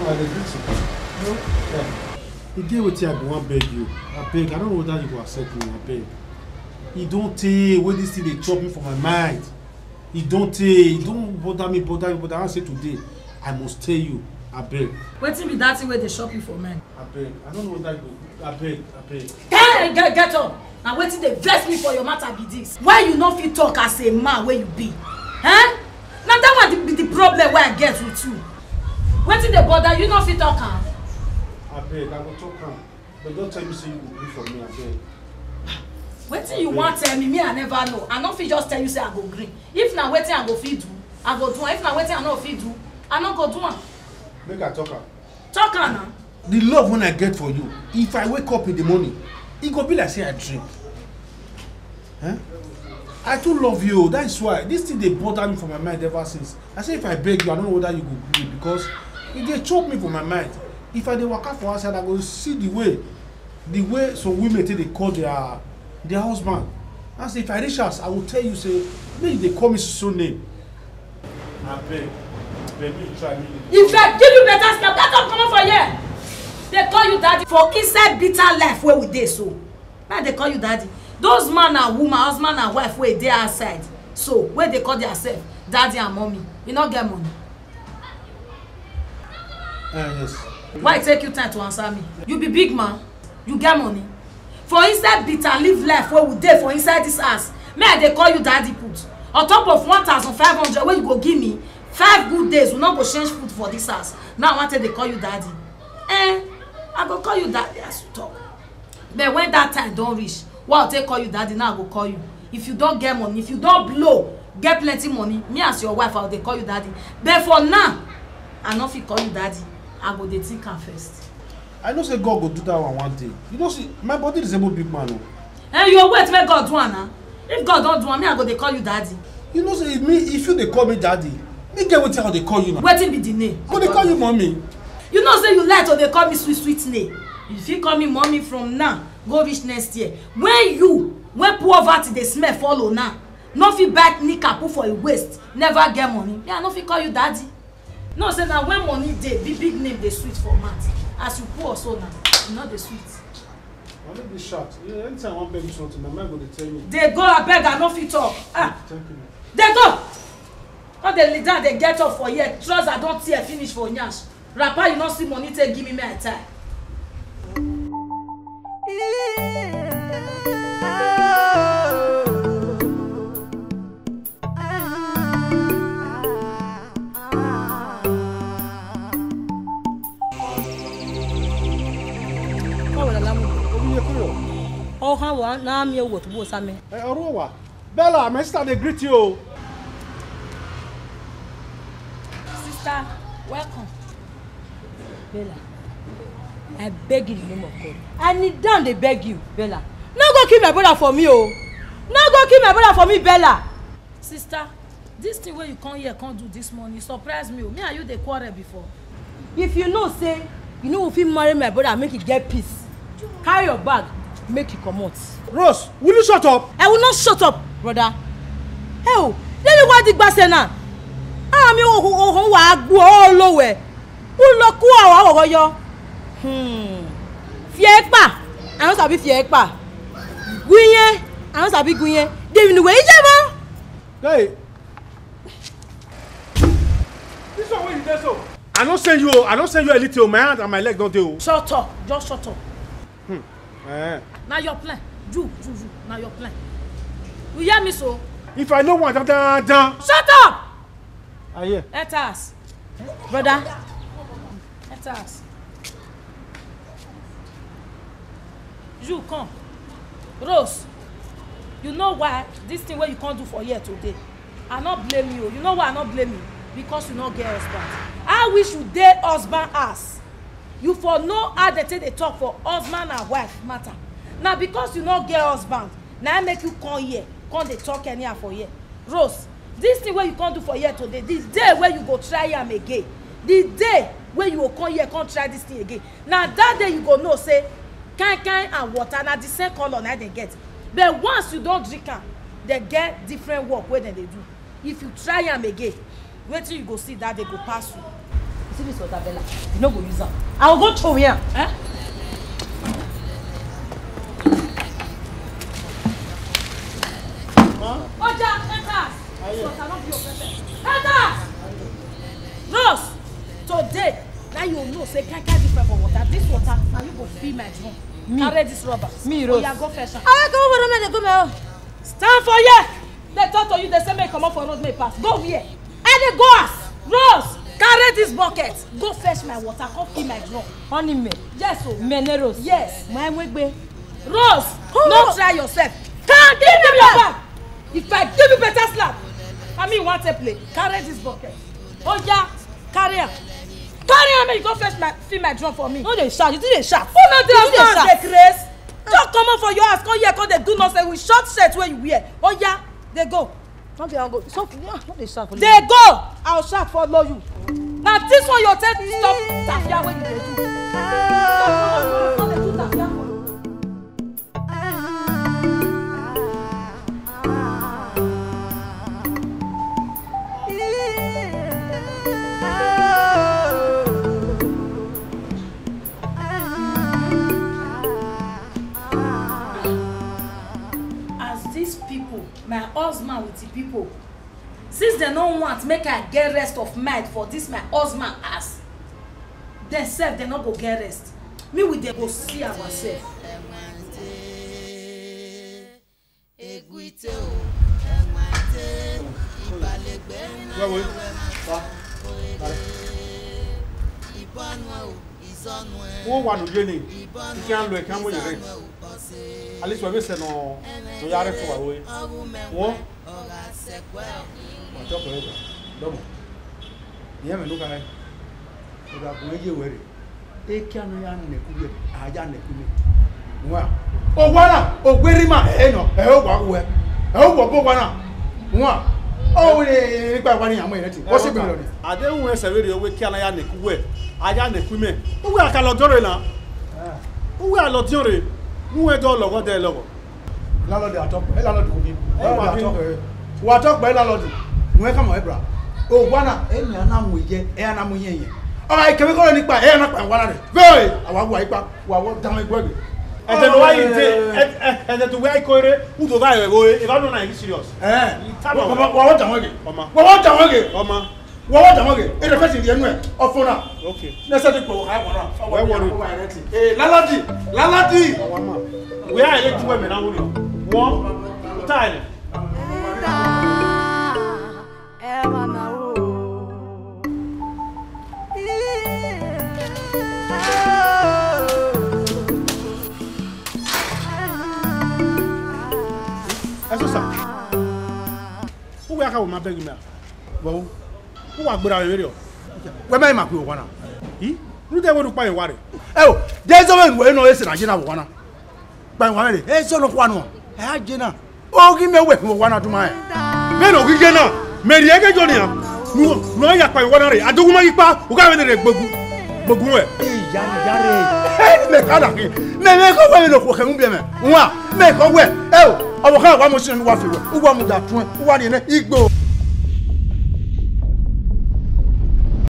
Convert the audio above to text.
I dey greet you. No? Yeah. The day wetin I go wan beg you. I beg, I don't know whether you go accept me, I beg. E don tey wey dis thing dey chop me for my mind. E don tey, e don bother me, but I say today, I must tell you, I beg. Wetin be that thing wey dey chop you for mind? I beg, I don't know whether you go, I beg. Hey, get up! Na wetin dey vex me for your matter be this. Why you no fit talk as a man wey you be? Eh? Na that one be the problem wey I get with you. Wetin dey bother you no fit talk am? I beg, I go talk am. But don't tell me say you go gree for me, I beg. Wetin you wan tell me I never know. I no fit just tell you say I go gree. If na wetin I go fit do, I go do am. If na wetin I no fit do, I no go do am. Make I talk am. Talk am na. The love when I get for you, if I wake up in the morning, it go be like say I drink. Huh? I too love you. That is why this thing dey bother me for my mind ever since. I say if I beg you, I don't know whether you go gree because it dey choke me for my mind. If I dey waka for outside, I go see the way some women take dey call their husband. I say if I reach house, I will tell you say make they call me so name. I beg you try me. If I give you better snap, get up comot for here. They call you daddy for inside bitter life where we dey so. Now they call you daddy. Those man and woman, husband and wife wey dey outside, so where they call themselves daddy and mommy, you no get money. Yes. Why it take you time to answer me? You be big man, you get money. For inside bitter live life where we dey for inside this house, may I dey call you daddy put. On top of 1,500 wey you go give me, 5 good days we no go change food for this house. Now I want to call you daddy. I go call you daddy as you talk. But when that time don't reach, what I take call you daddy, now I go call you. If you don't get money, if you don't blow, get plenty money, me as your wife, I will call you daddy. But for now, I no fit call you daddy. I go dey think am first. I know say God go do that one day. You know see, my body is able big man. You wait make God do am na. If God don't do am, me I go dey call you daddy. You know say if you dey call me daddy, me get wetin I dey call you now. Wetin be the name? I go dey call you mommy. You know say you like to dey call me sweet name. You fit call me mommy from now go reach next year. When poverty dey smell follow now, no fit buy nika put for a waist, never get money. Me I no fit call you daddy. No say na when money dey, big name dey sweet for mouth. As you poor so now, you no dey sweet. I no dey shout. Anytime I wan beg you something, my mind go dey tell me. Dey go abeg, I no fit talk. Thank you. Dey go. Come dey lead down, dey get up for here. Trouser don tear finish for nyash. Rapper you no see money take give me I tie. Oh, how now me what was I mean? Arowa. Bella, my sister dey greet you. Sister, welcome. Bella, I beg you in the name of God. I need down they beg you, Bella. No go kill my brother for me, oh. No go kill my brother for me, Bella. Sister, this thing where you come here can't do this morning surprise me. Me and you dey quarrel before. If you know say you know if you marry my brother and make you get peace, carry your bag, make you come out. Rose, will you shut up? I will not shut up, brother. Hey, let me go dig back now. Mi o wa agbo olowe. U lo ku awa yo. Fie pa. I no sabi fie pa. Gunye, I no sabi gunye. Dey ni we ije mo. Hey. This one where you dey so? I don't send you a little. My hand and my leg don't do. Shut up. Just shut up. Now your plan. Ju. Now your plan. You hear me so? If I know one, dun. Shut up! I hear. Let us. Brother. Let us. You come. Rose. You know why this thing where you can't do for here today? I not blame you. You know why I not blame you? Because you not get husband. I wish you date husband ass. You for know how they take the talk for husband and wife matter. Now because you not get husband, now I make you come here, come they talk anyhow for here. Rose, this thing where you can't do for here today, this day where you go try am again, the day where you go come here, come try this thing again. Now that day you go know say, kind and water, now the same color now they get. But once you don't drink am, they get different work where they do. If you try am again, wait till you go see that they go pass you. You see this water, Bella? You no go use am. I will go throw here. Eh? Oja, enter. This water not be your present. Enter. Rose, today, now you know say can't different for water. This water, now you go fill my drum. Carry this rubber. Me, Rose. Yeah, go fetch am. I come over there, go now. Stand for here. They talk to you, they say make come up for road, make pass. Go here. And they go ask. Rose, carry this bucket. Go fetch my water. Come fill my drum. Honey me. Yes, oh. Mene Rose. Yes. My wegbe. Rose, no try yourself. Can't give me your back. If I give you better slap, I mean want to play. Carry this bucket. Oh yeah, carry am. Carry am, make you go fetch my fill my drum for me. No dey shout, you do dey shout. Who no dey shout? Dey craze. Just come out for your house, come here, come dey do nonsense with short shirt wey you wear. Oh yeah, they go. Okay, I'll go. So, yeah, no dey shout for They go. I'll shout follow you. Now this one your tell stop tafia wey you dey do. Stop dey do tafia for you. My husband with the people since they no want make I get rest of mind for this my husband ass dem sef dem no go get rest me we dey go see ourselves. wọ́n wà lóye ni kí á lọ ẹ̀ka mọ́ yẹrẹ alẹ́ sọ ẹ̀bẹ̀ sẹ́nà tó yára fún wa wọ́n wọ́n àti ọkọ̀ ẹ̀gbà dọ́mọ̀ ìyẹn mi ló ka ẹ̀ ọ̀dà kò ń yé wẹ̀rẹ̀ ẹ̀ kí á lọ yá nẹ̀kú yẹ àyà nẹ̀kú mi wọ́n à ó wọ́n náà ó gbérí mà ẹ̀ nà ẹ̀ ó wà wẹ̀ ẹ̀ ó wọ̀ bó wọ́n náà wọ́n à ó lè nípa ìwà ni àmọ́ ìrètí ó sì gbé lọ ni. àdéhùn ẹsẹ̀ rẹ̀ owó kí á lọ yá nẹ̀kú wẹ̀ àyà nẹ̀kú mi ó wẹ̀ àkàlọ́jọ́ rẹ̀ náà ó wẹ̀ àlọ́jọ́ rẹ̀ mú ẹjọ́ lọ́gọ́ dẹ́ lọ́gọ́. lálọ́dẹ àtọ́pẹ́ lálọ́dẹ òbí wà àtọ́pẹ́ lálọ́dẹ mú ẹ kàmọ́ ẹ̀bùrà ó wánà ẹ̀yìn anáwó yẹ ẹ̀ anáwó yẹ yẹn ọ̀rọ̀ ìkẹ́wé kọ́lọ́ nípa ẹ̀ anápa ìwánà rẹ̀ bẹ́ẹ̀ àwọn àgbà ipa wà wọ́n dáhùn ẹgbẹ́ rẹ̀. ẹ̀jẹ̀ tó wáyé ǹjẹ́ ẹ̀jẹ̀ tó wáyé kọ́ eré wù tó báyìí rẹ̀ wọ́n ìbánu náà yìí serious. wọ́n tàwọn gè wọ́n tàwọn gè wọ́n tàwọn gè ẹ̀jẹ̀ fẹ́sì ìdí ẹnu ẹ̀ ọ̀fun náà nẹ́sẹ̀ ti pọ̀ láládì wíyá ilé tí wọ́n mẹ́ta wúlò wọ́n táìlì. ẹ sọ sà wọ́n wíyá káwọn máa bẹ́ẹ̀ gbìmọ̀ wọ́n wà gbéra rẹ̀ rẹ̀ ọ́ wọ́n bẹ́ẹ̀ máa pè wọ́n náà yìí ní tẹ́ wọ́n pa ìwà rẹ̀. ẹ o jẹ́sọ́wọ́ ìwé náà ẹ̀ sì náà jẹ́ náà wọ́n náà gbanwa mele e so no kwa no e a je na o gi mewe mo wa na duma e me no gi je na me ri ege jo ni a no ya pa iwo na re adoguma yi pa o ga me re gbogun e ya ni yare e me ka da ki me ko we lo ko ke mu bi me nwa me ko we e o obo kan wa mo sinu wa fi we u wa mu da tun u wa ni ne igbo